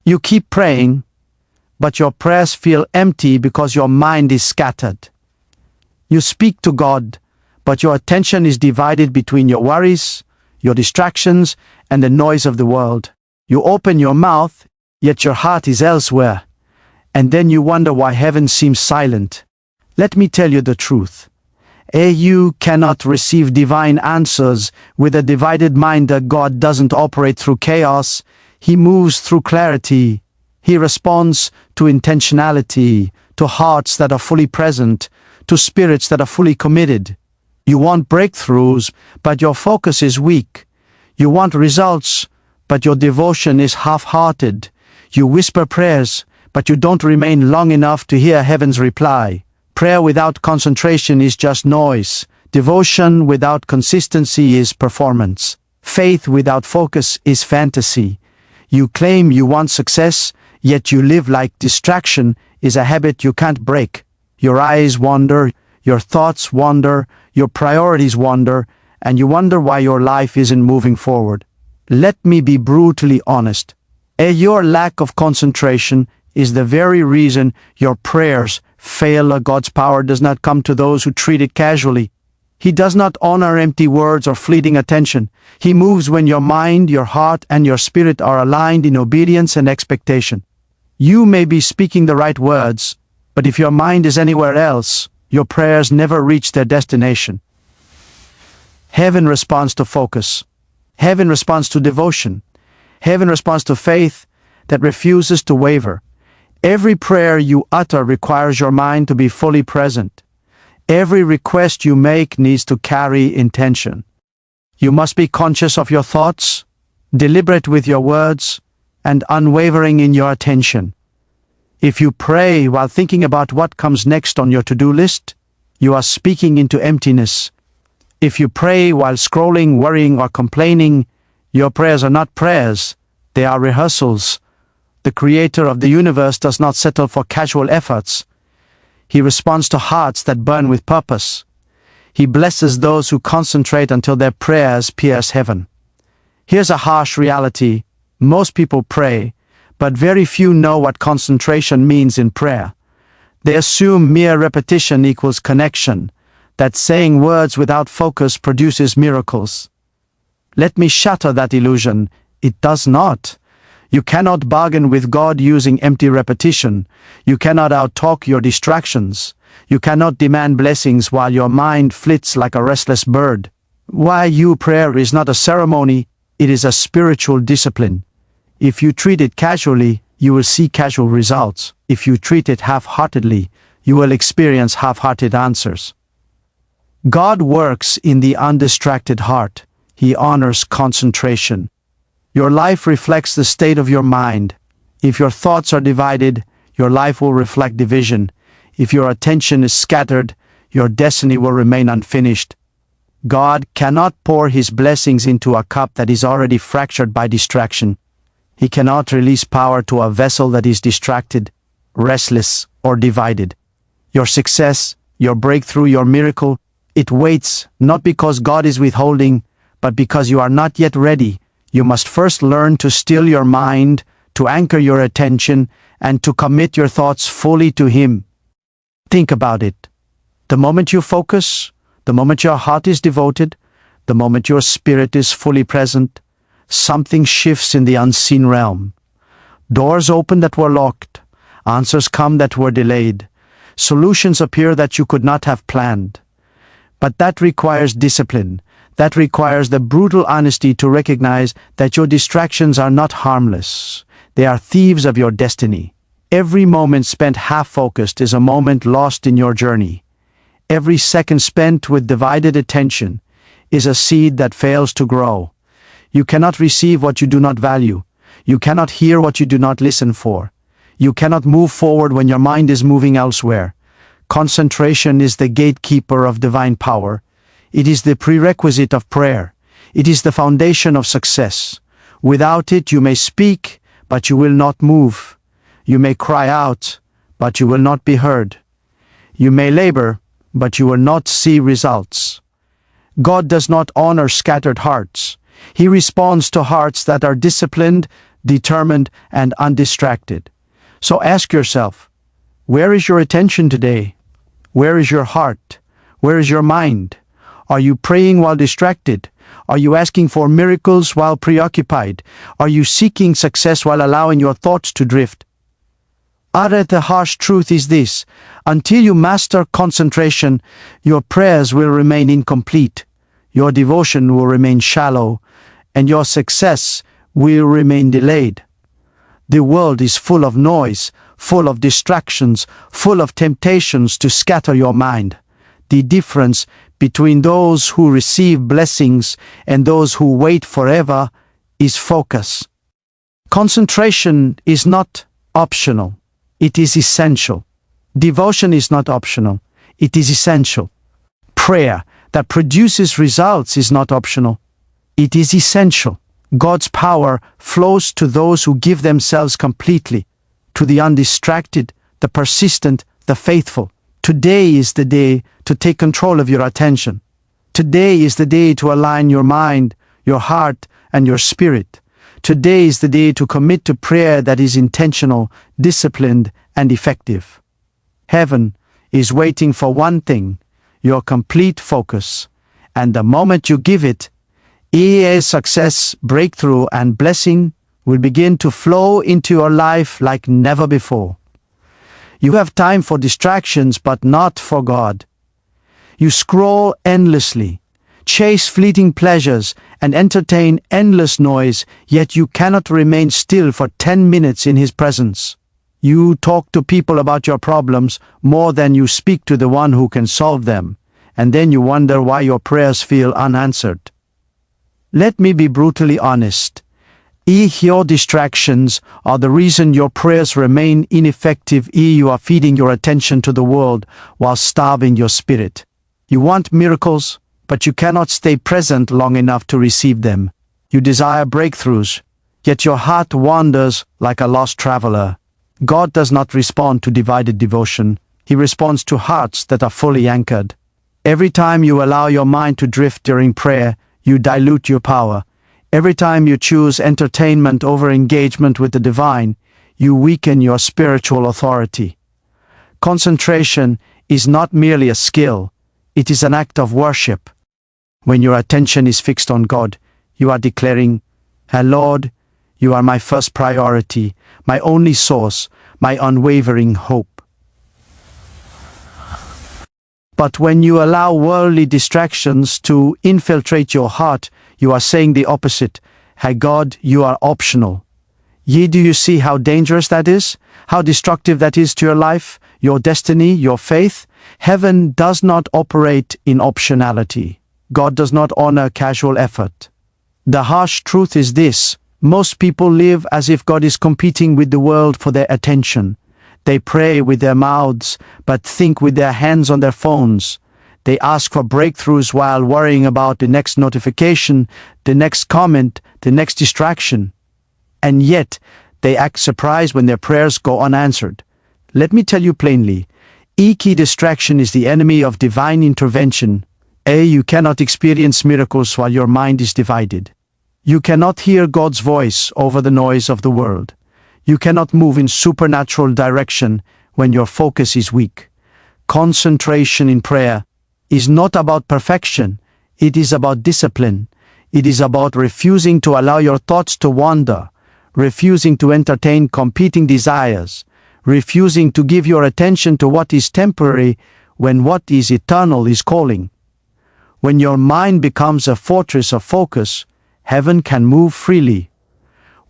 You keep praying, but your prayers feel empty because your mind is scattered. You speak to God, but your attention is divided between your worries, your distractions, and the noise of the world. You open your mouth, yet your heart is elsewhere, and then you wonder why heaven seems silent. Let me tell you the truth. You cannot receive divine answers with a divided mind. God doesn't operate through chaos. He moves through clarity. He responds to intentionality, to hearts that are fully present, to spirits that are fully committed. You want breakthroughs, but your focus is weak. You want results, but your devotion is half-hearted. You whisper prayers, but you don't remain long enough to hear heaven's reply. Prayer without concentration is just noise. Devotion without consistency is performance. Faith without focus is fantasy. You claim you want success, yet you live like distraction is a habit you can't break. Your eyes wander, your thoughts wander, your priorities wander, and you wonder why your life isn't moving forward. Let me be brutally honest. Your lack of concentration is the very reason your prayers fail. God's power does not come to those who treat it casually. He does not honor empty words or fleeting attention. He moves when your mind, your heart, and your spirit are aligned in obedience and expectation. You may be speaking the right words, but if your mind is anywhere else, your prayers never reach their destination. Heaven responds to focus. Heaven responds to devotion. Heaven responds to faith that refuses to waver. Every prayer you utter requires your mind to be fully present. Every request you make needs to carry intention. You must be conscious of your thoughts, deliberate with your words, and unwavering in your attention. If you pray while thinking about what comes next on your to-do list, you are speaking into emptiness. If you pray while scrolling, worrying, or complaining, your prayers are not prayers, they are rehearsals. The Creator of the universe does not settle for casual efforts. He responds to hearts that burn with purpose. He blesses those who concentrate until their prayers pierce heaven. Here's a harsh reality. Most people pray, but very few know what concentration means in prayer. They assume mere repetition equals connection, that saying words without focus produces miracles. Let me shatter that illusion. It does not. You cannot bargain with God using empty repetition. You cannot outtalk your distractions. You cannot demand blessings while your mind flits like a restless bird. Prayer is not a ceremony, it is a spiritual discipline. If you treat it casually, you will see casual results. If you treat it half-heartedly, you will experience half-hearted answers. God works in the undistracted heart. He honors concentration. Your life reflects the state of your mind. If your thoughts are divided, your life will reflect division. If your attention is scattered, your destiny will remain unfinished. God cannot pour His blessings into a cup that is already fractured by distraction. He cannot release power to a vessel that is distracted, restless, or divided. Your success, your breakthrough, your miracle, it waits, not because God is withholding, but because you are not yet ready. You must first learn to still your mind, to anchor your attention, and to commit your thoughts fully to Him. Think about it. The moment you focus, the moment your heart is devoted, the moment your spirit is fully present, something shifts in the unseen realm. Doors open that were locked, answers come that were delayed, solutions appear that you could not have planned. But that requires discipline. That requires the brutal honesty to recognize that your distractions are not harmless. They are thieves of your destiny. Every moment spent half-focused is a moment lost in your journey. Every second spent with divided attention is a seed that fails to grow. You cannot receive what you do not value. You cannot hear what you do not listen for. You cannot move forward when your mind is moving elsewhere. Concentration is the gatekeeper of divine power. It is the prerequisite of prayer. It is the foundation of success. Without it, you may speak, but you will not move. You may cry out, but you will not be heard. You may labor, but you will not see results. God does not honor scattered hearts. He responds to hearts that are disciplined, determined, and undistracted. So ask yourself, where is your attention today? Where is your heart? Where is your mind? Are you praying while distracted? Are you asking for miracles while preoccupied? Are you seeking success while allowing your thoughts to drift? The harsh truth is this: until you master concentration, your prayers will remain incomplete, your devotion will remain shallow, and your success will remain delayed. The world is full of noise, full of distractions, full of temptations to scatter your mind. The difference between those who receive blessings and those who wait forever is focus. Concentration is not optional. It is essential. Devotion is not optional. It is essential. Prayer that produces results is not optional. It is essential. God's power flows to those who give themselves completely, to the undistracted, the persistent, the faithful. Today is the day to take control of your attention. Today is the day to align your mind, your heart, and your spirit. Today is the day to commit to prayer that is intentional, disciplined, and effective. Heaven is waiting for one thing: your complete focus. And the moment you give it, success, breakthrough, and blessing will begin to flow into your life like never before. You have time for distractions, but not for God. You scroll endlessly, chase fleeting pleasures, and entertain endless noise, yet you cannot remain still for 10 minutes in His presence. You talk to people about your problems more than you speak to the one who can solve them, and then you wonder why your prayers feel unanswered. Let me be brutally honest. Your distractions are the reason your prayers remain ineffective. You are feeding your attention to the world while starving your spirit. You want miracles, but you cannot stay present long enough to receive them. You desire breakthroughs, yet your heart wanders like a lost traveler. God does not respond to divided devotion. He responds to hearts that are fully anchored. Every time you allow your mind to drift during prayer, you dilute your power. Every time you choose entertainment over engagement with the divine, you weaken your spiritual authority. Concentration is not merely a skill, it is an act of worship. When your attention is fixed on God, you are declaring, Lord, you are my first priority, my only source, my unwavering hope. But when you allow worldly distractions to infiltrate your heart, you are saying the opposite. God, you are optional. Do you see how dangerous that is? How destructive that is to your life, your destiny, your faith? Heaven does not operate in optionality. God does not honor casual effort. The harsh truth is this: most people live as if God is competing with the world for their attention. They pray with their mouths, but think with their hands on their phones. They ask for breakthroughs while worrying about the next notification, the next comment, the next distraction. And yet, they act surprised when their prayers go unanswered. Let me tell you plainly, key distraction is the enemy of divine intervention. You cannot experience miracles while your mind is divided. You cannot hear God's voice over the noise of the world. You cannot move in supernatural direction when your focus is weak. Concentration in prayer is not about perfection. It is about discipline. It is about refusing to allow your thoughts to wander, refusing to entertain competing desires, refusing to give your attention to what is temporary when what is eternal is calling. When your mind becomes a fortress of focus, heaven can move freely.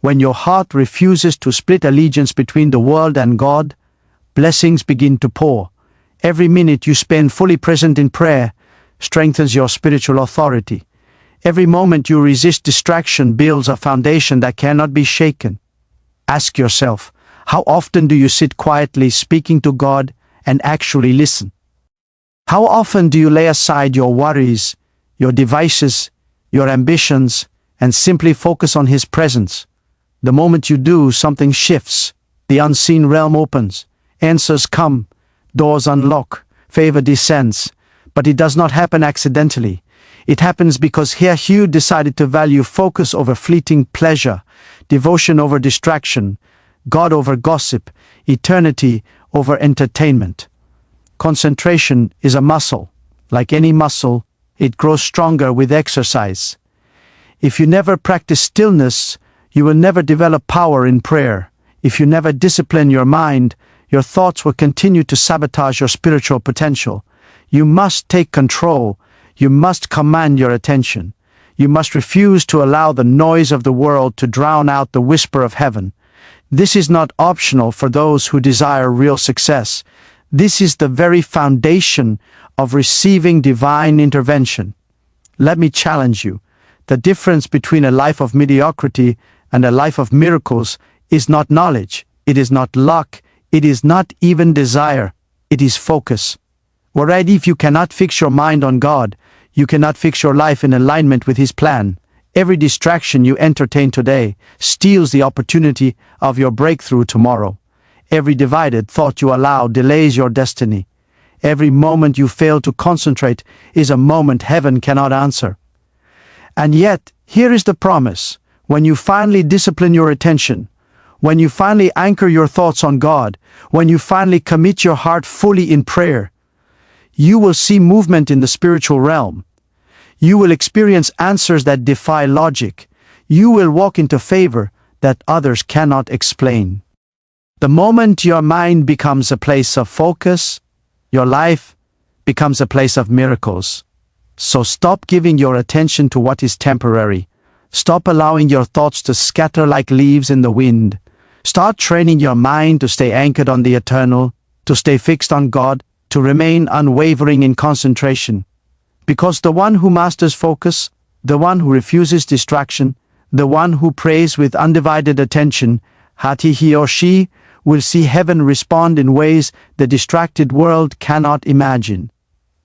When your heart refuses to split allegiance between the world and God, blessings begin to pour. Every minute you spend fully present in prayer strengthens your spiritual authority. Every moment you resist distraction builds a foundation that cannot be shaken. Ask yourself, how often do you sit quietly speaking to God and actually listen? How often do you lay aside your worries, your devices, your ambitions, and simply focus on His presence? The moment you do, something shifts. The unseen realm opens. Answers come. Doors unlock. Favor descends. But it does not happen accidentally. It happens because you decided to value focus over fleeting pleasure, devotion over distraction, God over gossip, eternity over entertainment. Concentration is a muscle. Like any muscle, it grows stronger with exercise. If you never practice stillness, you will never develop power in prayer. If you never discipline your mind, your thoughts will continue to sabotage your spiritual potential. You must take control. You must command your attention. You must refuse to allow the noise of the world to drown out the whisper of heaven. This is not optional for those who desire real success. This is the very foundation of receiving divine intervention. Let me challenge you. The difference between a life of mediocrity and a life of miracles is not knowledge. It is not luck. It is not even desire. It is focus. Already, if you cannot fix your mind on God, you cannot fix your life in alignment with His plan. Every distraction you entertain today steals the opportunity of your breakthrough tomorrow. Every divided thought you allow delays your destiny. Every moment you fail to concentrate is a moment heaven cannot answer. And yet, here is the promise. When you finally discipline your attention, when you finally anchor your thoughts on God, when you finally commit your heart fully in prayer, you will see movement in the spiritual realm. You will experience answers that defy logic. You will walk into favor that others cannot explain. The moment your mind becomes a place of focus, your life becomes a place of miracles. So stop giving your attention to what is temporary. Stop allowing your thoughts to scatter like leaves in the wind. Start training your mind to stay anchored on the eternal, to stay fixed on God, to remain unwavering in concentration. Because the one who masters focus, the one who refuses distraction, the one who prays with undivided attention, he or she will see heaven respond in ways the distracted world cannot imagine.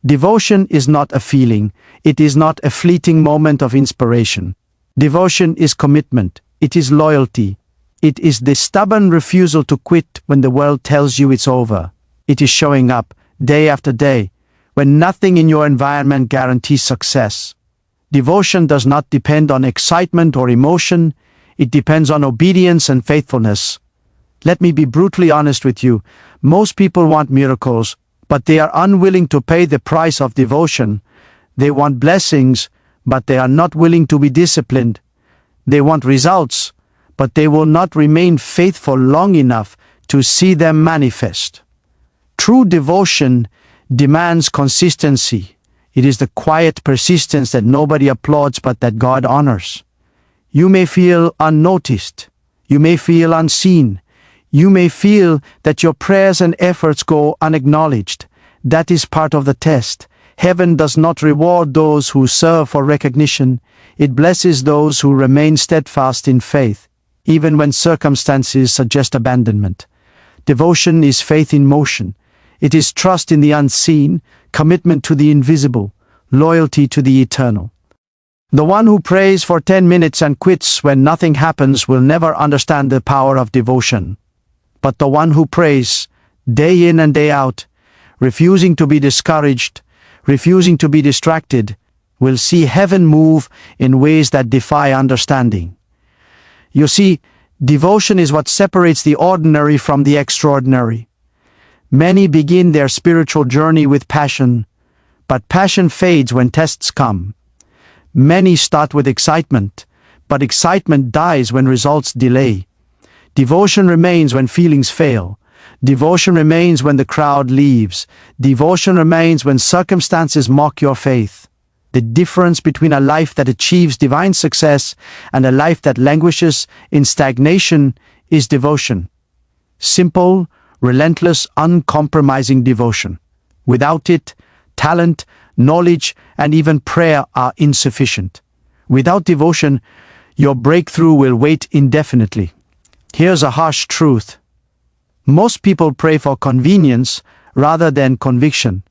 Devotion is not a feeling. It is not a fleeting moment of inspiration. Devotion is commitment. It is loyalty. It is the stubborn refusal to quit when the world tells you it's over. It is showing up day after day when nothing in your environment guarantees success. Devotion does not depend on excitement or emotion. It depends on obedience and faithfulness. Let me be brutally honest with you. Most people want miracles, but they are unwilling to pay the price of devotion. They want blessings, but they are not willing to be disciplined. They want results, but they will not remain faithful long enough to see them manifest. True devotion demands consistency. It is the quiet persistence that nobody applauds but that God honors. You may feel unnoticed. You may feel unseen. You may feel that your prayers and efforts go unacknowledged. That is part of the test. Heaven does not reward those who serve for recognition. It blesses those who remain steadfast in faith, even when circumstances suggest abandonment. Devotion is faith in motion. It is trust in the unseen, commitment to the invisible, loyalty to the eternal. The one who prays for 10 minutes and quits when nothing happens will never understand the power of devotion. But the one who prays day in and day out, refusing to be discouraged, refusing to be distracted, will see heaven move in ways that defy understanding. You see, devotion is what separates the ordinary from the extraordinary. Many begin their spiritual journey with passion, but passion fades when tests come. Many start with excitement, but excitement dies when results delay. Devotion remains when feelings fail. Devotion remains when the crowd leaves. Devotion remains when circumstances mock your faith. The difference between a life that achieves divine success and a life that languishes in stagnation is devotion. Simple, relentless, uncompromising devotion. Without it, talent, knowledge, and even prayer are insufficient. Without devotion, your breakthrough will wait indefinitely. Here's a harsh truth. Most people pray for convenience rather than conviction.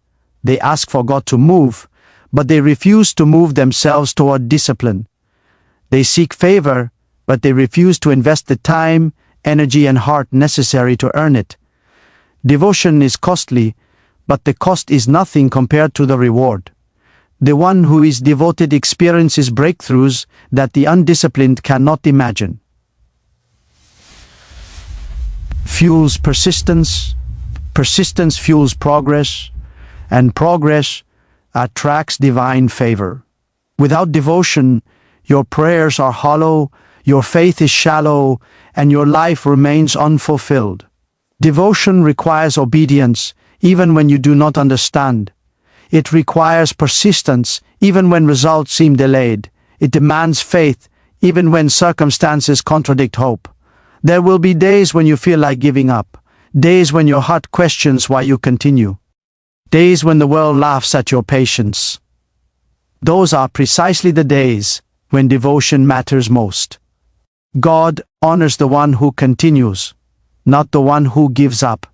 They ask for God to move, but they refuse to move themselves toward discipline. They seek favor, but they refuse to invest the time, energy, and heart necessary to earn it. Devotion is costly, but the cost is nothing compared to the reward. The one who is devoted experiences breakthroughs that the undisciplined cannot imagine. fuels persistence, persistence fuels progress, and progress attracts divine favor. Without devotion, your prayers are hollow, your faith is shallow, and your life remains unfulfilled. Devotion requires obedience, even when you do not understand. It requires persistence, even when results seem delayed. It demands faith, even when circumstances contradict hope. There will be days when you feel like giving up, days when your heart questions why you continue, days when the world laughs at your patience. Those are precisely the days when devotion matters most. God honors the one who continues, not the one who gives up.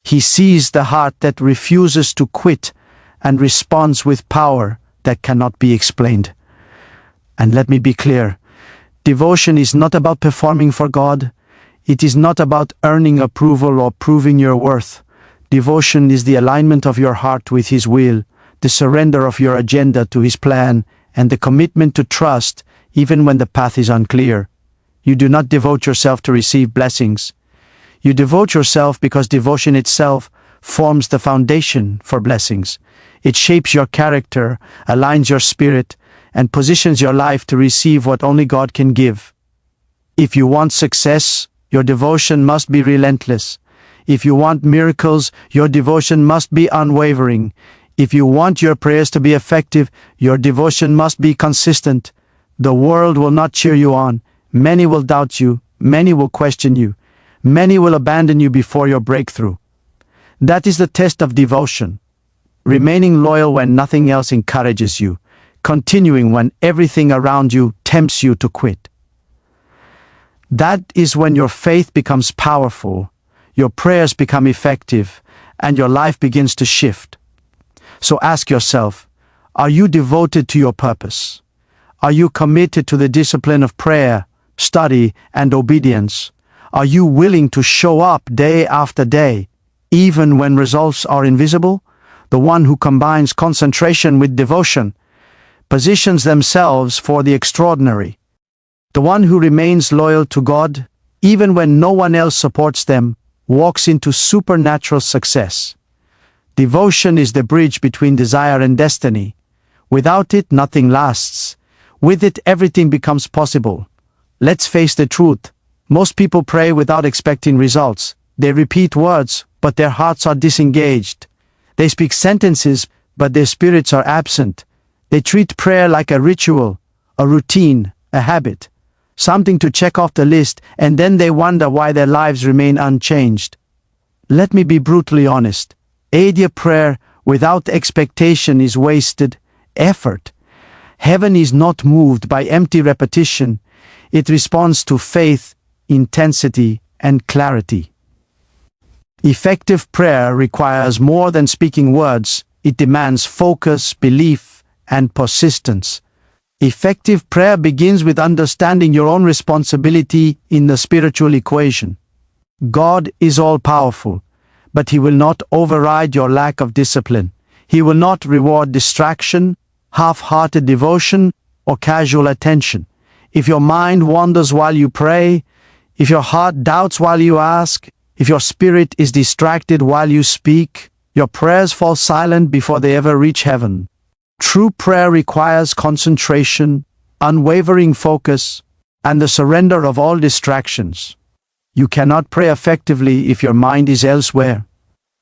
He sees the heart that refuses to quit and responds with power that cannot be explained. And let me be clear, devotion is not about performing for God. It is not about earning approval or proving your worth. Devotion is the alignment of your heart with His will, the surrender of your agenda to His plan, and the commitment to trust even when the path is unclear. You do not devote yourself to receive blessings. You devote yourself because devotion itself forms the foundation for blessings. It shapes your character, aligns your spirit, and positions your life to receive what only God can give. If you want success, your devotion must be relentless. If you want miracles, your devotion must be unwavering. If you want your prayers to be effective, your devotion must be consistent. The world will not cheer you on. Many will doubt you. Many will question you. Many will abandon you before your breakthrough. That is the test of devotion. Remaining loyal when nothing else encourages you. Continuing when everything around you tempts you to quit. That is when your faith becomes powerful, your prayers become effective, and your life begins to shift. So ask yourself, are you devoted to your purpose? Are you committed to the discipline of prayer, study, and obedience? Are you willing to show up day after day, even when results are invisible? The one who combines concentration with devotion positions themselves for the extraordinary. The one who remains loyal to God, even when no one else supports them, walks into supernatural success. Devotion is the bridge between desire and destiny. Without it, nothing lasts. With it, everything becomes possible. Let's face the truth. Most people pray without expecting results. They repeat words, but their hearts are disengaged. They speak sentences, but their spirits are absent. They treat prayer like a ritual, a routine, a habit, something to check off the list, and then they wonder why their lives remain unchanged. Let me be brutally honest. Aid prayer without expectation is wasted effort. Heaven is not moved by empty repetition. It responds to faith, intensity, and clarity. Effective prayer requires more than speaking words. It demands focus, belief, and persistence. Effective prayer begins with understanding your own responsibility in the spiritual equation. God is all-powerful, but He will not override your lack of discipline. He will not reward distraction, half-hearted devotion, or casual attention. If your mind wanders while you pray, if your heart doubts while you ask, if your spirit is distracted while you speak, your prayers fall silent before they ever reach heaven. True prayer requires concentration, unwavering focus, and the surrender of all distractions. You cannot pray effectively if your mind is elsewhere.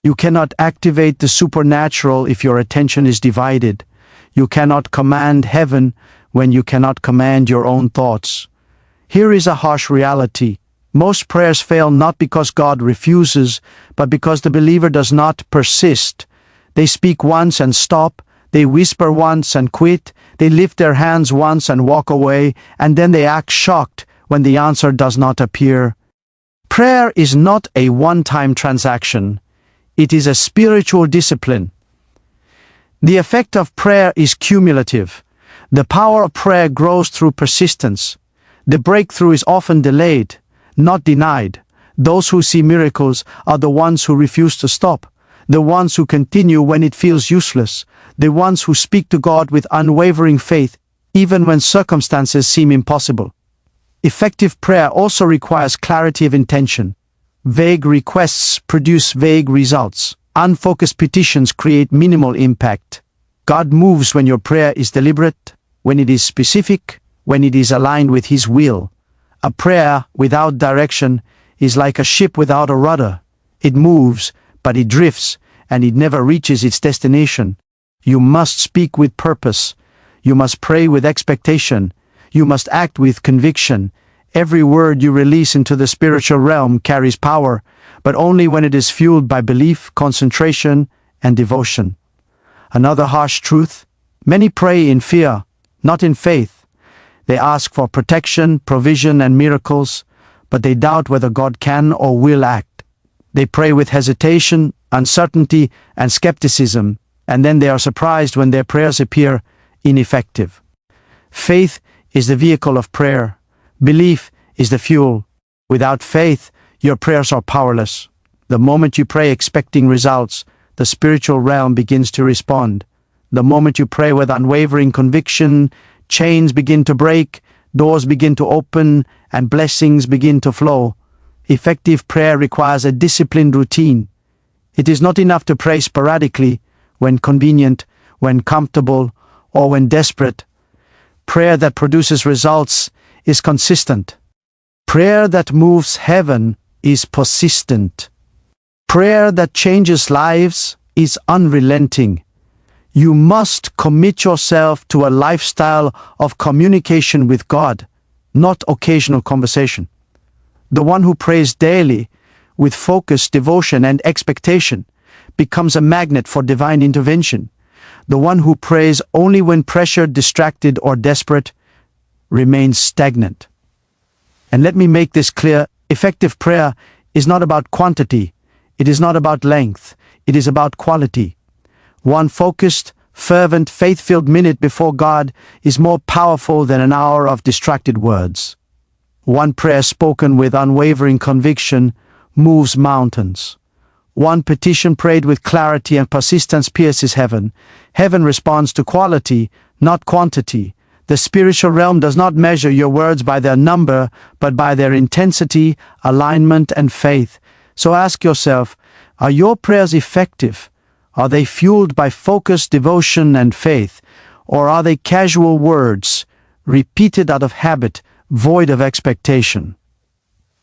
You cannot activate the supernatural if your attention is divided. You cannot command heaven when you cannot command your own thoughts. Here is a harsh reality. Most prayers fail not because God refuses, but because the believer does not persist. They speak once and stop. They whisper once and quit. They lift their hands once and walk away, and then they act shocked when the answer does not appear. Prayer is not a one-time transaction. It is a spiritual discipline. The effect of prayer is cumulative. The power of prayer grows through persistence. The breakthrough is often delayed, not denied. Those who see miracles are the ones who refuse to stop, the ones who continue when it feels useless, the ones who speak to God with unwavering faith, even when circumstances seem impossible. Effective prayer also requires clarity of intention. Vague requests produce vague results. Unfocused petitions create minimal impact. God moves when your prayer is deliberate, when it is specific, when it is aligned with His will. A prayer without direction is like a ship without a rudder. It moves, but it drifts, and it never reaches its destination. You must speak with purpose. You must pray with expectation. You must act with conviction. Every word you release into the spiritual realm carries power, but only when it is fueled by belief, concentration, and devotion. Another harsh truth: many pray in fear, not in faith. They ask for protection, provision, and miracles, but they doubt whether God can or will act. They pray with hesitation, uncertainty, and skepticism, and then they are surprised when their prayers appear ineffective. Faith is the vehicle of prayer. Belief is the fuel. Without faith, your prayers are powerless. The moment you pray expecting results, the spiritual realm begins to respond. The moment you pray with unwavering conviction, chains begin to break, doors begin to open, and blessings begin to flow. Effective prayer requires a disciplined routine. It is not enough to pray sporadically, when convenient, when comfortable, or when desperate. Prayer that produces results is consistent. Prayer that moves heaven is persistent. Prayer that changes lives is unrelenting. You must commit yourself to a lifestyle of communication with God, not occasional conversation. The one who prays daily, with focus, devotion, and expectation, becomes a magnet for divine intervention. The one who prays only when pressured, distracted, or desperate remains stagnant. And let me make this clear: effective prayer is not about quantity, it is not about length, it is about quality. One focused, fervent, faith-filled minute before God is more powerful than an hour of distracted words. One prayer spoken with unwavering conviction moves mountains. One petition prayed with clarity and persistence pierces heaven. Heaven responds to quality, not quantity. The spiritual realm does not measure your words by their number, but by their intensity, alignment, and faith. So ask yourself, are your prayers effective? Are they fueled by focus, devotion, and faith? Or are they casual words, repeated out of habit, void of expectation?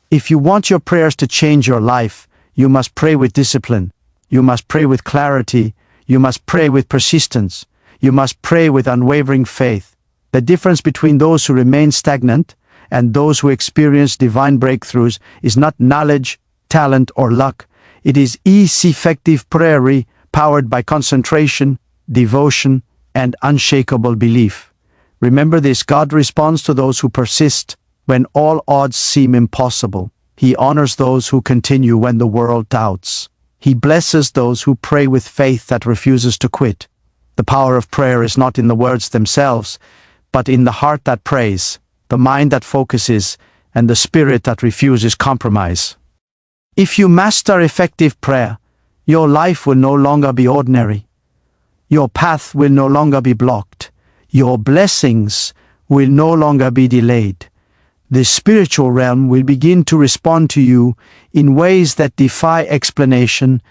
If you want your prayers to change your life, you must pray with discipline. You must pray with clarity. You must pray with persistence. You must pray with unwavering faith. The difference between those who remain stagnant and those who experience divine breakthroughs is not knowledge, talent, or luck. It is effective prayer powered by concentration, devotion, and unshakable belief. Remember this: God responds to those who persist when all odds seem impossible. He honors those who continue when the world doubts. He blesses those who pray with faith that refuses to quit. The power of prayer is not in the words themselves, but in the heart that prays, the mind that focuses, and the spirit that refuses compromise. If you master effective prayer, your life will no longer be ordinary. Your path will no longer be blocked. Your blessings will no longer be delayed. The spiritual realm will begin to respond to you in ways that defy explanation,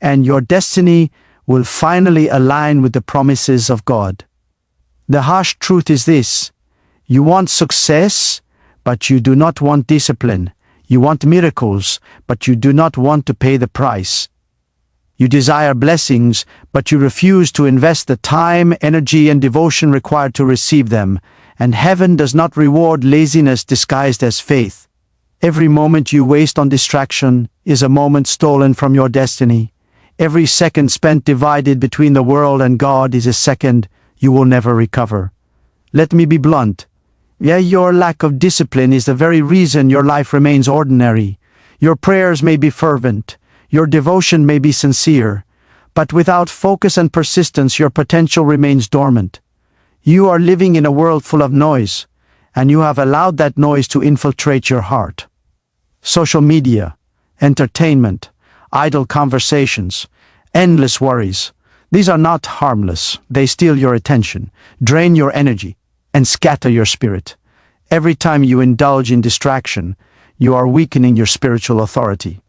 and your destiny will finally align with the promises of God. The harsh truth is this: you want success, but you do not want discipline. You want miracles, but you do not want to pay the price. You desire blessings, but you refuse to invest the time, energy, and devotion required to receive them. And heaven does not reward laziness disguised as faith. Every moment you waste on distraction is a moment stolen from your destiny. Every second spent divided between the world and God is a second you will never recover. Let me be blunt. Your lack of discipline is the very reason your life remains ordinary. Your prayers may be fervent, your devotion may be sincere, but without focus and persistence your potential remains dormant. You are living in a world full of noise, and you have allowed that noise to infiltrate your heart. Social media, entertainment, idle conversations, endless worries. These are not harmless. They steal your attention, drain your energy, and scatter your spirit. Every time you indulge in distraction, you are weakening your spiritual authority.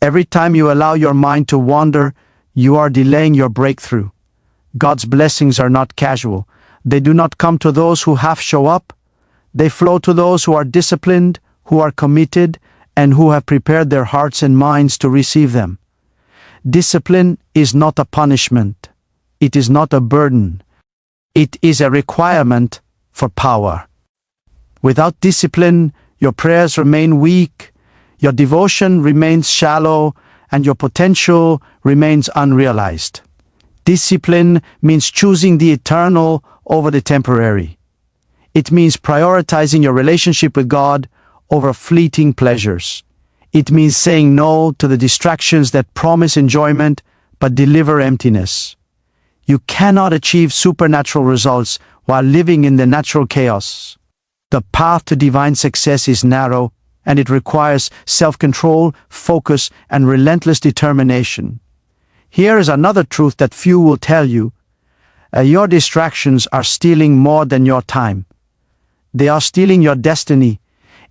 Every time you allow your mind to wander, you are delaying your breakthrough. God's blessings are not casual. They do not come to those who half show up. They flow to those who are disciplined, who are committed, and who have prepared their hearts and minds to receive them. Discipline is not a punishment. It is not a burden. It is a requirement for power. Without discipline, your prayers remain weak, your devotion remains shallow, and your potential remains unrealized. Discipline means choosing the eternal over the temporary. It means prioritizing your relationship with God over fleeting pleasures. It means saying no to the distractions that promise enjoyment but deliver emptiness. You cannot achieve supernatural results while living in the natural chaos. The path to divine success is narrow, and it requires self-control, focus, and relentless determination. Here is another truth that few will tell you. Your distractions are stealing more than your time. They are stealing your destiny.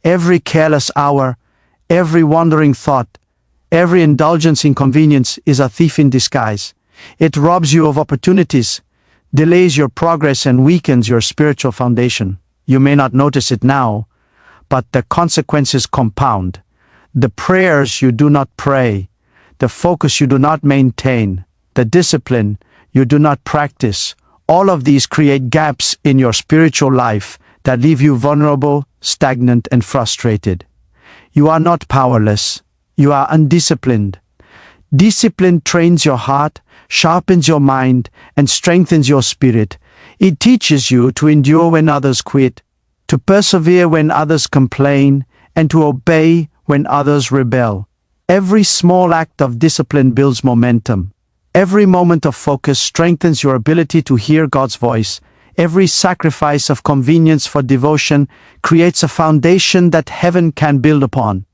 Every careless hour, every wandering thought, every indulgence in convenience is a thief in disguise. It robs you of opportunities, delays your progress, and weakens your spiritual foundation. You may not notice it now, but the consequences compound. The prayers you do not pray, the focus you do not maintain, the discipline you do not practice, all of these create gaps in your spiritual life that leave you vulnerable, stagnant, and frustrated. You are not powerless. You are undisciplined. Discipline trains your heart, sharpens your mind, and strengthens your spirit. It teaches you to endure when others quit, to persevere when others complain, and to obey when others rebel. Every small act of discipline builds momentum. Every moment of focus strengthens your ability to hear God's voice. Every sacrifice of convenience for devotion creates a foundation that heaven can build upon.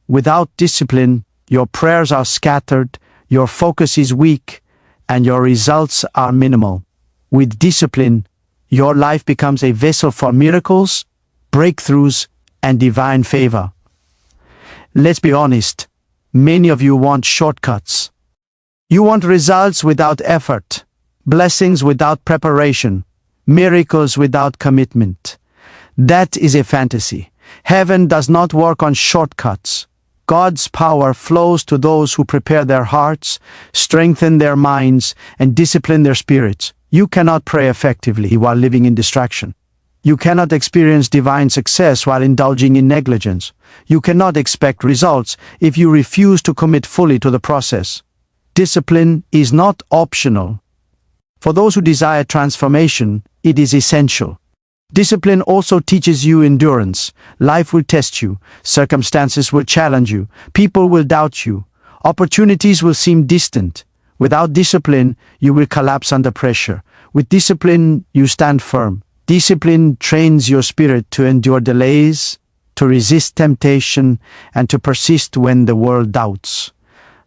Without discipline, your prayers are scattered, your focus is weak, and your results are minimal. With discipline, your life becomes a vessel for miracles, breakthroughs, and divine favor. Let's be honest, many of you want shortcuts. You want results without effort, blessings without preparation, miracles without commitment. That is a fantasy. Heaven does not work on shortcuts. God's power flows to those who prepare their hearts, strengthen their minds, and discipline their spirits. You cannot pray effectively while living in distraction. You cannot experience divine success while indulging in negligence. You cannot expect results if you refuse to commit fully to the process. Discipline is not optional. For those who desire transformation, it is essential. Discipline also teaches you endurance. Life will test you. Circumstances will challenge you. People will doubt you. Opportunities will seem distant. Without discipline, you will collapse under pressure. With discipline, you stand firm. Discipline trains your spirit to endure delays, to resist temptation, and to persist when the world doubts.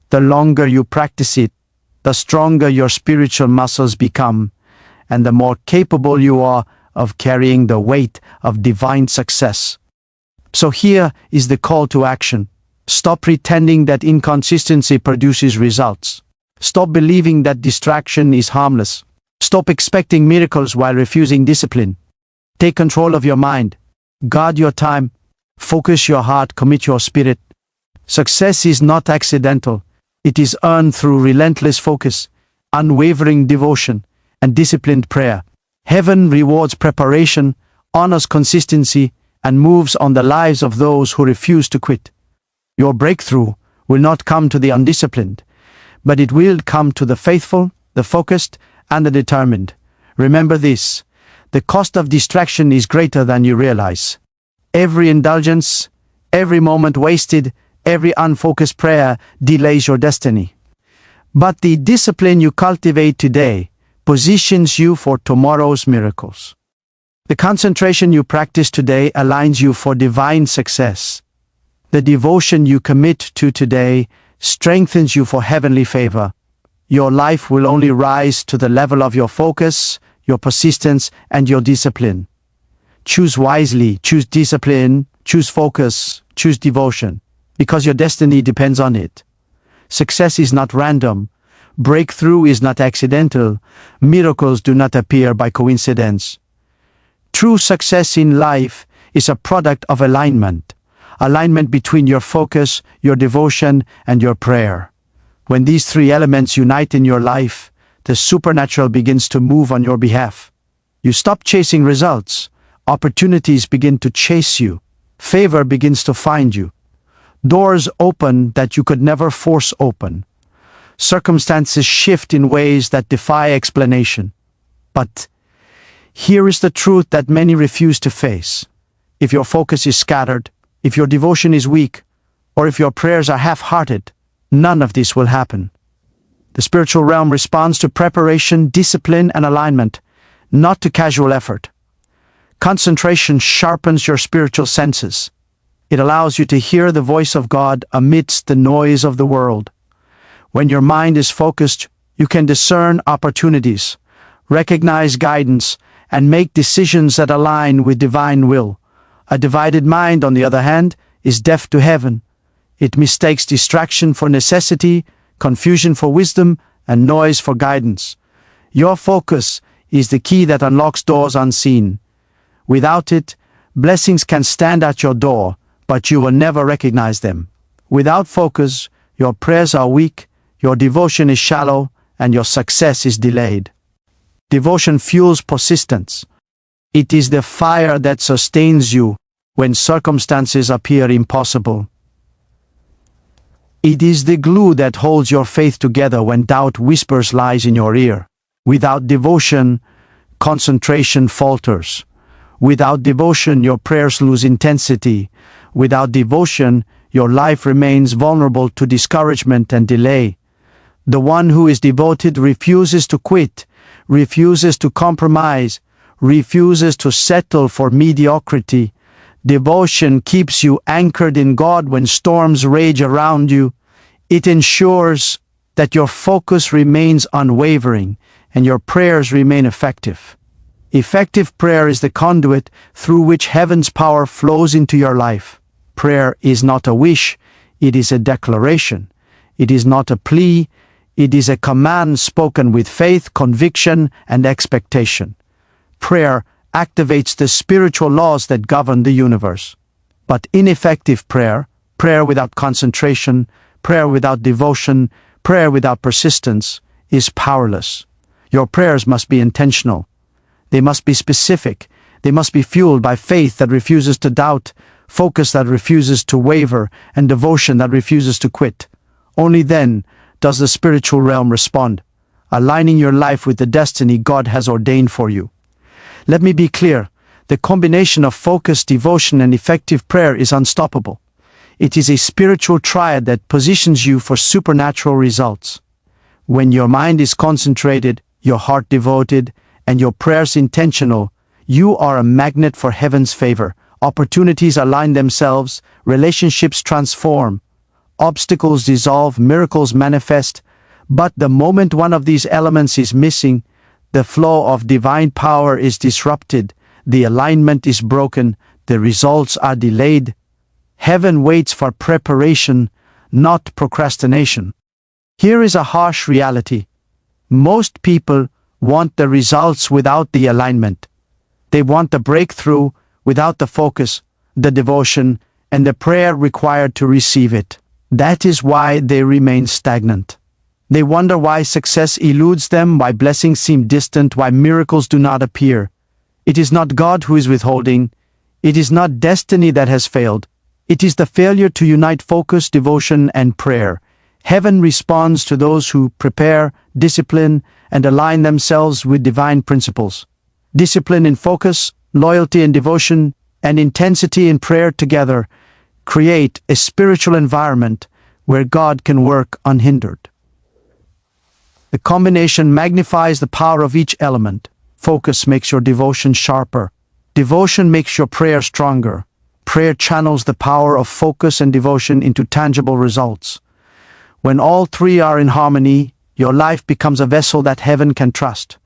The longer you practice it, the stronger your spiritual muscles become, and the more capable you are of carrying the weight of divine success. So here is the call to action. Stop pretending that inconsistency produces results. Stop believing that distraction is harmless. Stop expecting miracles while refusing discipline. Take control of your mind. Guard your time. Focus your heart. Commit your spirit. Success is not accidental. It is earned through relentless focus, unwavering devotion, and disciplined prayer. Heaven rewards preparation, honors consistency, and moves on the lives of those who refuse to quit. Your breakthrough will not come to the undisciplined, but it will come to the faithful, the focused, and the determined. Remember this: the cost of distraction is greater than you realize. Every indulgence, every moment wasted, every unfocused prayer delays your destiny. But the discipline you cultivate today positions you for tomorrow's miracles. The concentration you practice today aligns you for divine success. The devotion you commit to today strengthens you for heavenly favor. Your life will only rise to the level of your focus, your persistence, and your discipline. Choose wisely, choose discipline, choose focus, choose devotion, because your destiny depends on it. Success is not random. Breakthrough is not accidental. Miracles do not appear by coincidence. True success in life is a product of alignment. Alignment between your focus, your devotion, and your prayer. When these three elements unite in your life, the supernatural begins to move on your behalf. You stop chasing results. Opportunities begin to chase you. Favor begins to find you. Doors open that you could never force open. Circumstances shift in ways that defy explanation. But here is the truth that many refuse to face. If your focus is scattered, if your devotion is weak, or if your prayers are half-hearted, none of this will happen. The spiritual realm responds to preparation, discipline, and alignment, not to casual effort. Concentration sharpens your spiritual senses. It allows you to hear the voice of God amidst the noise of the world. When your mind is focused, you can discern opportunities, recognize guidance, and make decisions that align with divine will. A divided mind, on the other hand, is deaf to heaven. It mistakes distraction for necessity, confusion for wisdom, and noise for guidance. Your focus is the key that unlocks doors unseen. Without it, blessings can stand at your door, but you will never recognize them. Without focus, your prayers are weak, your devotion is shallow, and your success is delayed. Devotion fuels persistence. It is the fire that sustains you when circumstances appear impossible. It is the glue that holds your faith together when doubt whispers lies in your ear. Without devotion, concentration falters. Without devotion, your prayers lose intensity. Without devotion, your life remains vulnerable to discouragement and delay. The one who is devoted refuses to quit, refuses to compromise, refuses to settle for mediocrity. Devotion keeps you anchored in God when storms rage around you. It ensures that your focus remains unwavering and your prayers remain effective. Effective prayer is the conduit through which heaven's power flows into your life. Prayer is not a wish, it is a declaration. It is not a plea, it is a command spoken with faith, conviction, and expectation. Prayer activates the spiritual laws that govern the universe. But ineffective prayer, prayer without concentration, prayer without devotion, prayer without persistence, is powerless. Your prayers must be intentional. They must be specific. They must be fueled by faith that refuses to doubt, focus that refuses to waver, and devotion that refuses to quit. Only then does the spiritual realm respond, aligning your life with the destiny God has ordained for you. Let me be clear, the combination of focus, devotion, and effective prayer is unstoppable. It is a spiritual triad that positions you for supernatural results. When your mind is concentrated, your heart devoted, and your prayers intentional, you are a magnet for heaven's favor. Opportunities align themselves, relationships transform, obstacles dissolve, miracles manifest. But the moment one of these elements is missing, the flow of divine power is disrupted, the alignment is broken, the results are delayed. Heaven waits for preparation, not procrastination. Here is a harsh reality. Most people want the results without the alignment. They want the breakthrough without the focus, the devotion, and the prayer required to receive it. That is why they remain stagnant. They wonder why success eludes them, why blessings seem distant, why miracles do not appear. It is not God who is withholding. It is not destiny that has failed. It is the failure to unite focus, devotion, and prayer. Heaven responds to those who prepare, discipline, and align themselves with divine principles. Discipline in focus, loyalty in devotion, and intensity in prayer together create a spiritual environment where God can work unhindered. The combination magnifies the power of each element. Focus makes your devotion sharper. Devotion makes your prayer stronger. Prayer channels the power of focus and devotion into tangible results. When all three are in harmony, your life becomes a vessel that heaven can trust.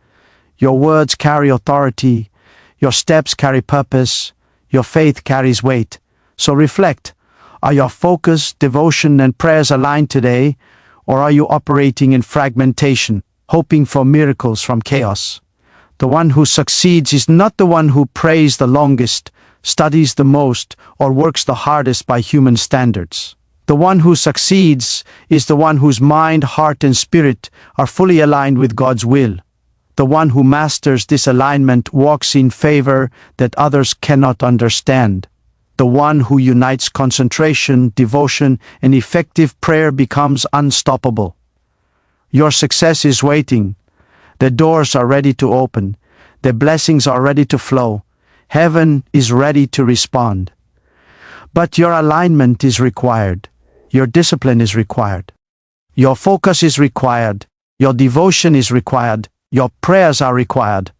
Your words carry authority. Your steps carry purpose. Your faith carries weight. So reflect. Are your focus, devotion, and prayers aligned today? Or are you operating in fragmentation, hoping for miracles from chaos? The one who succeeds is not the one who prays the longest, studies the most, or works the hardest by human standards. The one who succeeds is the one whose mind, heart, and spirit are fully aligned with God's will. The one who masters this alignment walks in favor that others cannot understand. The one who unites concentration, devotion, and effective prayer becomes unstoppable. Your success is waiting. The doors are ready to open. The blessings are ready to flow. Heaven is ready to respond. But your alignment is required. Your discipline is required. Your focus is required. Your devotion is required. Your prayers are required.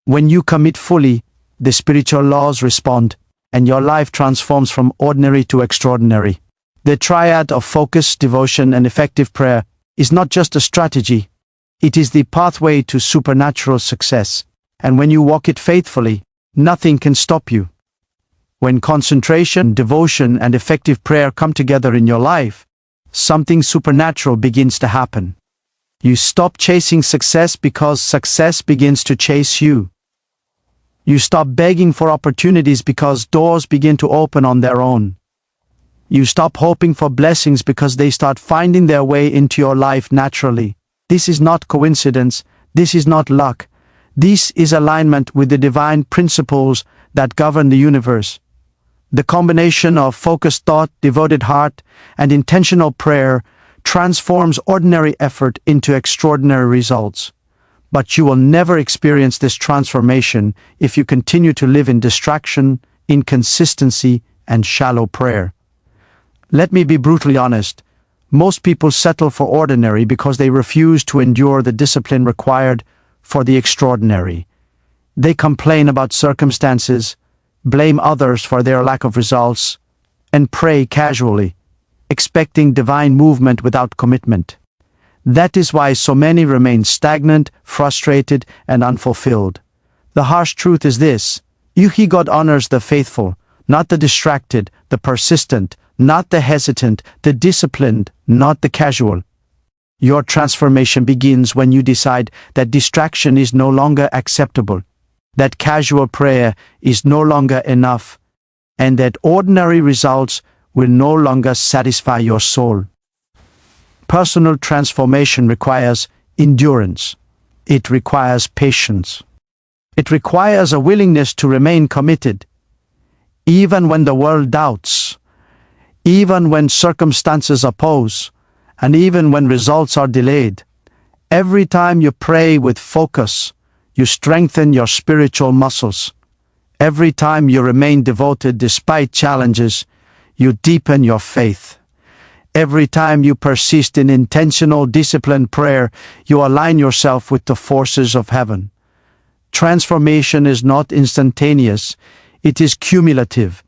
When you commit fully, the spiritual laws respond, and your life transforms from ordinary to extraordinary. The triad of focus, devotion, and effective prayer is not just a strategy. It is the pathway to supernatural success. And when you walk it faithfully, nothing can stop you. When concentration, devotion, and effective prayer come together in your life, something supernatural begins to happen. You stop chasing success because success begins to chase you. You stop begging for opportunities because doors begin to open on their own. You stop hoping for blessings because they start finding their way into your life naturally. This is not coincidence. This is not luck. This is alignment with the divine principles that govern the universe. The combination of focused thought, devoted heart, and intentional prayer transforms ordinary effort into extraordinary results. But you will never experience this transformation if you continue to live in distraction, inconsistency, and shallow prayer. Let me be brutally honest. Most people settle for ordinary because they refuse to endure the discipline required for the extraordinary. They complain about circumstances, blame others for their lack of results, and pray casually, expecting divine movement without commitment. That is why so many remain stagnant, frustrated, and unfulfilled. The harsh truth is this: God honors the faithful, not the distracted, the persistent, not the hesitant, the disciplined, not the casual. Your transformation begins when you decide that distraction is no longer acceptable, that casual prayer is no longer enough, and that ordinary results will no longer satisfy your soul. Personal transformation requires endurance. It requires patience. It requires a willingness to remain committed, even when the world doubts, even when circumstances oppose, and even when results are delayed. Every time you pray with focus, you strengthen your spiritual muscles. Every time you remain devoted despite challenges, you deepen your faith. Every time you persist in intentional, disciplined prayer, you align yourself with the forces of heaven. Transformation is not instantaneous, it is cumulative.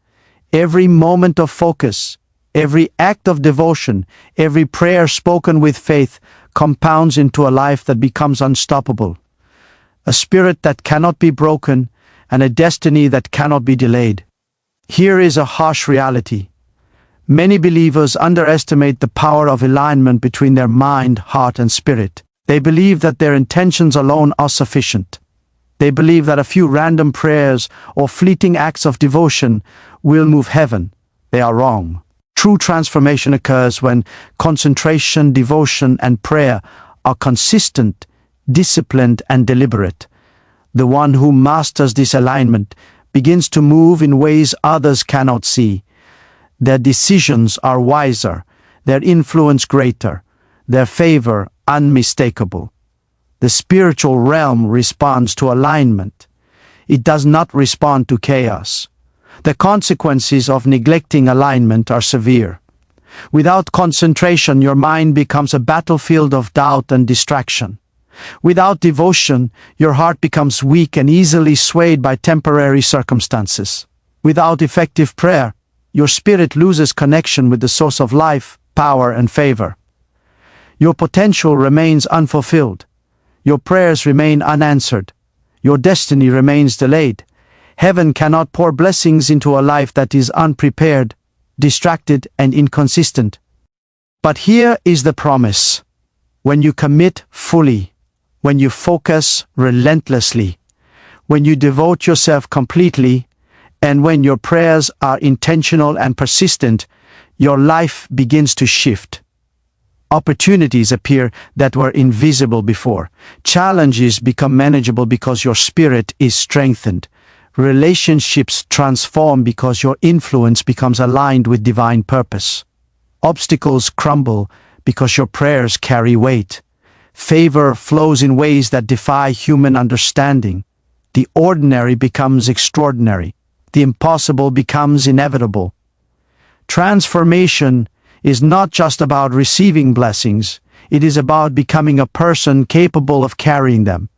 Every moment of focus, every act of devotion, every prayer spoken with faith compounds into a life that becomes unstoppable. A spirit that cannot be broken, and a destiny that cannot be delayed. Here is a harsh reality. Many believers underestimate the power of alignment between their mind, heart, and spirit. They believe that their intentions alone are sufficient. They believe that a few random prayers or fleeting acts of devotion will move heaven. They are wrong. True transformation occurs when concentration, devotion, and prayer are consistent, disciplined, and deliberate. The one who masters this alignment begins to move in ways others cannot see. Their decisions are wiser, their influence greater, their favor unmistakable. The spiritual realm responds to alignment. It does not respond to chaos. The consequences of neglecting alignment are severe. Without concentration, your mind becomes a battlefield of doubt and distraction. Without devotion, your heart becomes weak and easily swayed by temporary circumstances. Without effective prayer, your spirit loses connection with the source of life, power, and favor. Your potential remains unfulfilled. Your prayers remain unanswered. Your destiny remains delayed. Heaven cannot pour blessings into a life that is unprepared, distracted, and inconsistent. But here is the promise. When you commit fully, when you focus relentlessly, when you devote yourself completely, and when your prayers are intentional and persistent, your life begins to shift. Opportunities appear that were invisible before. Challenges become manageable because your spirit is strengthened. Relationships transform because your influence becomes aligned with divine purpose. Obstacles crumble because your prayers carry weight. Favor flows in ways that defy human understanding. The ordinary becomes extraordinary. The impossible becomes inevitable. Transformation is not just about receiving blessings, it is about becoming a person capable of carrying them.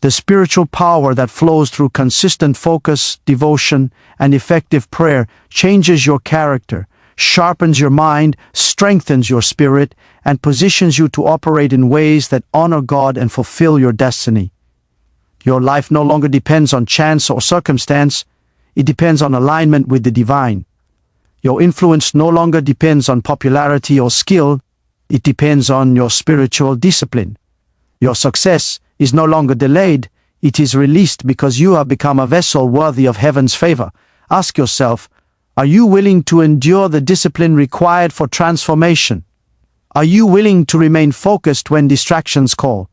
The spiritual power that flows through consistent focus, devotion, and effective prayer changes your character, sharpens your mind, strengthens your spirit, and positions you to operate in ways that honor God and fulfill your destiny. Your life no longer depends on chance or circumstance, it depends on alignment with the divine. Your influence no longer depends on popularity or skill, it depends on your spiritual discipline. Your success is no longer delayed, it is released because you have become a vessel worthy of heaven's favor. Ask yourself, are you willing to endure the discipline required for transformation? Are you willing to remain focused when distractions call?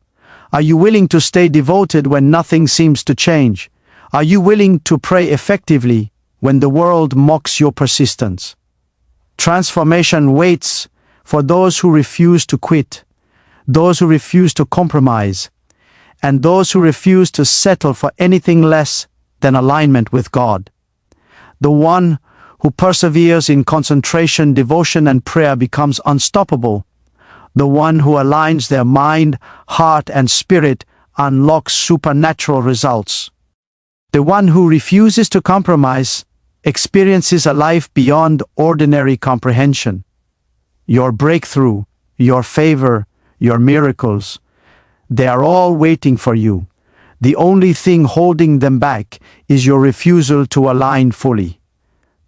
Are you willing to stay devoted when nothing seems to change? Are you willing to pray effectively when the world mocks your persistence? Transformation waits for those who refuse to quit, those who refuse to compromise, and those who refuse to settle for anything less than alignment with God. The one who perseveres in concentration, devotion, and prayer becomes unstoppable. The one who aligns their mind, heart, and spirit unlocks supernatural results. The one who refuses to compromise experiences a life beyond ordinary comprehension. Your breakthrough, your favor, your miracles, they are all waiting for you. The only thing holding them back is your refusal to align fully.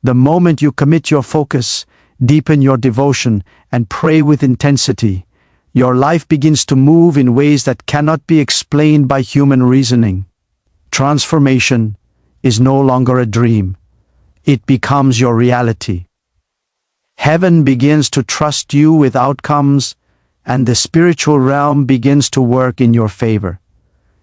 The moment you commit your focus, deepen your devotion, and pray with intensity, your life begins to move in ways that cannot be explained by human reasoning. Transformation is no longer a dream. It becomes your reality. Heaven begins to trust you with outcomes, and the spiritual realm begins to work in your favor.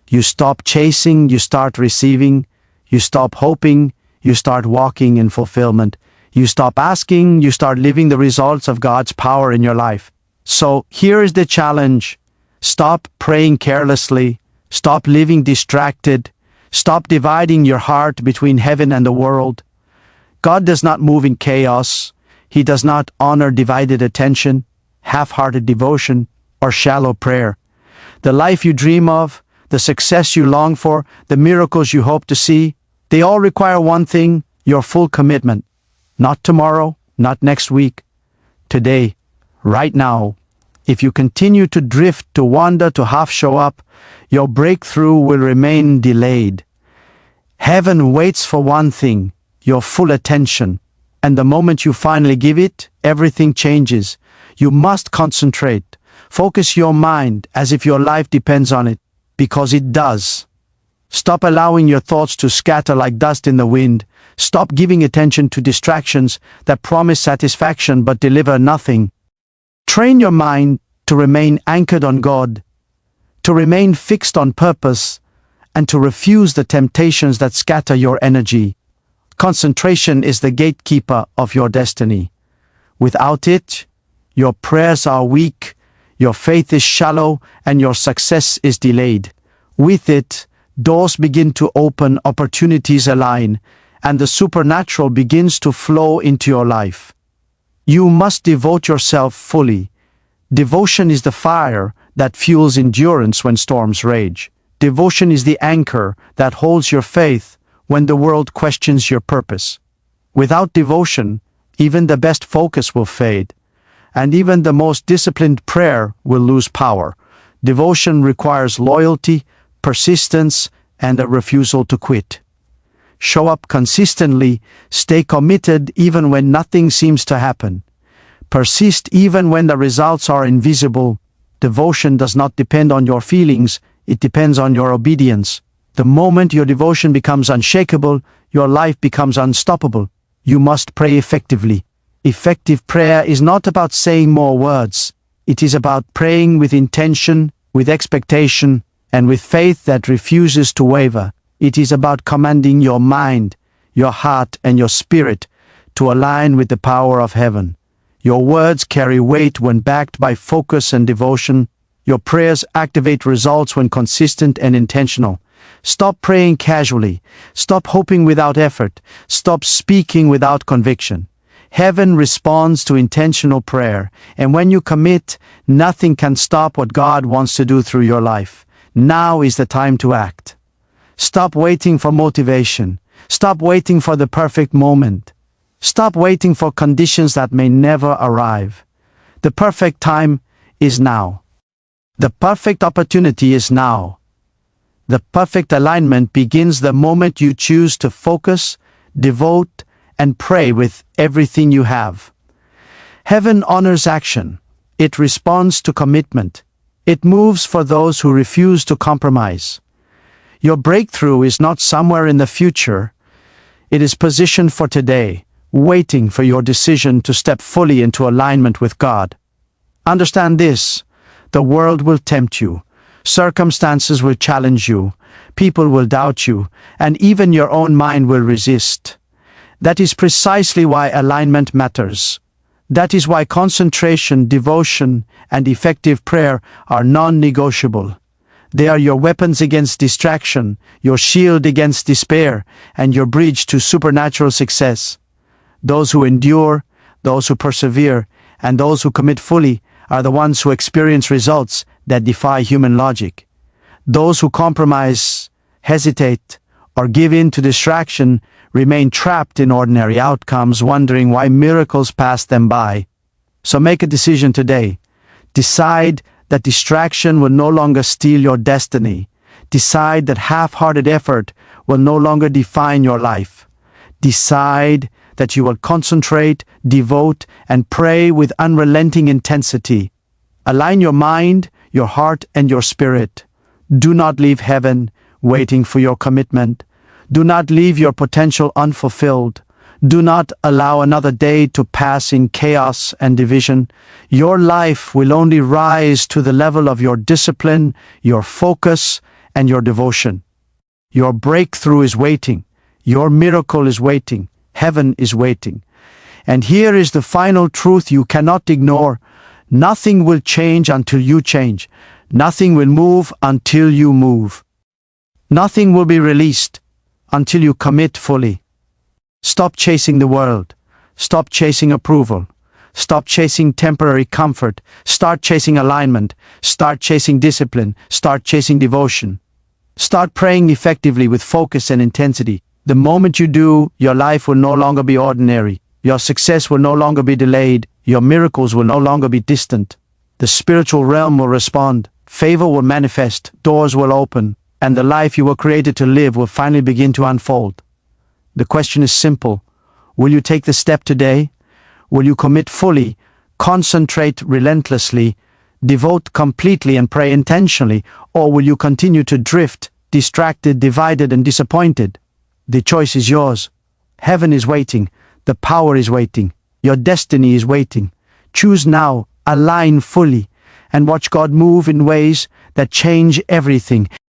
You stop chasing, you start receiving. You stop hoping, you start walking in fulfillment. You stop asking, you start living the results of God's power in your life. So here is the challenge. Stop praying carelessly. Stop living distracted. Stop dividing your heart between heaven and the world. God does not move in chaos. He does not honor divided attention, half-hearted devotion, or shallow prayer. The life you dream of, the success you long for, the miracles you hope to see, they all require one thing, your full commitment. Not tomorrow, not next week. Today, right now. If you continue to drift, to wander, to half show up, your breakthrough will remain delayed. Heaven waits for one thing, your full attention. And the moment you finally give it, everything changes. You must concentrate. Focus your mind as if your life depends on it, because it does. Stop allowing your thoughts to scatter like dust in the wind. Stop giving attention to distractions that promise satisfaction but deliver nothing. Train your mind to remain anchored on God, to remain fixed on purpose, and to refuse the temptations that scatter your energy. Concentration is the gatekeeper of your destiny. Without it, your prayers are weak, your faith is shallow, and your success is delayed. With it, doors begin to open, opportunities align, and the supernatural begins to flow into your life. You must devote yourself fully. Devotion is the fire that fuels endurance when storms rage. Devotion is the anchor that holds your faith when the world questions your purpose. Without devotion, even the best focus will fade, and even the most disciplined prayer will lose power. Devotion requires loyalty, persistence, and a refusal to quit. Show up consistently, stay committed even when nothing seems to happen. Persist even when the results are invisible. Devotion does not depend on your feelings, it depends on your obedience. The moment your devotion becomes unshakable, your life becomes unstoppable. You must pray effectively. Effective prayer is not about saying more words. It is about praying with intention, with expectation, and with faith that refuses to waver. It is about commanding your mind, your heart, and your spirit to align with the power of heaven. Your words carry weight when backed by focus and devotion. Your prayers activate results when consistent and intentional. Stop praying casually. Stop hoping without effort. Stop speaking without conviction. Heaven responds to intentional prayer, and when you commit, nothing can stop what God wants to do through your life. Now is the time to act. Stop waiting for motivation. Stop waiting for the perfect moment. Stop waiting for conditions that may never arrive. The perfect time is now. The perfect opportunity is now. The perfect alignment begins the moment you choose to focus, devote, and pray with everything you have. Heaven honors action. It responds to commitment. It moves for those who refuse to compromise. Your breakthrough is not somewhere in the future. It is positioned for today, waiting for your decision to step fully into alignment with God. Understand this: the world will tempt you. Circumstances will challenge you. People will doubt you, and even your own mind will resist. That is precisely why alignment matters. That is why concentration, devotion, and effective prayer are non-negotiable. They are your weapons against distraction, your shield against despair, and your bridge to supernatural success. Those who endure, those who persevere, and those who commit fully are the ones who experience results that defy human logic. Those who compromise, hesitate, or give in to distraction remain trapped in ordinary outcomes, wondering why miracles pass them by. So make a decision today. Decide that distraction will no longer steal your destiny. Decide that half-hearted effort will no longer define your life. Decide that you will concentrate, devote, and pray with unrelenting intensity. Align your mind, your heart, and your spirit. Do not leave heaven waiting for your commitment. Do not leave your potential unfulfilled. Do not allow another day to pass in chaos and division. Your life will only rise to the level of your discipline, your focus, and your devotion. Your breakthrough is waiting. Your miracle is waiting. Heaven is waiting. And here is the final truth you cannot ignore. Nothing will change until you change. Nothing will move until you move. Nothing will be released until you commit fully. Stop chasing the world. Stop chasing approval. Stop chasing temporary comfort. Start chasing alignment. Start chasing discipline. Start chasing devotion. Start praying effectively with focus and intensity. The moment you do, your life will no longer be ordinary. Your success will no longer be delayed. Your miracles will no longer be distant. The spiritual realm will respond. Favor will manifest. Doors will open. And the life you were created to live will finally begin to unfold. The question is simple. Will you take the step today? Will you commit fully, concentrate relentlessly, devote completely, and pray intentionally? Or will you continue to drift, distracted, divided, and disappointed? The choice is yours. Heaven is waiting. The power is waiting. Your destiny is waiting. Choose now, align fully, and watch God move in ways that change everything.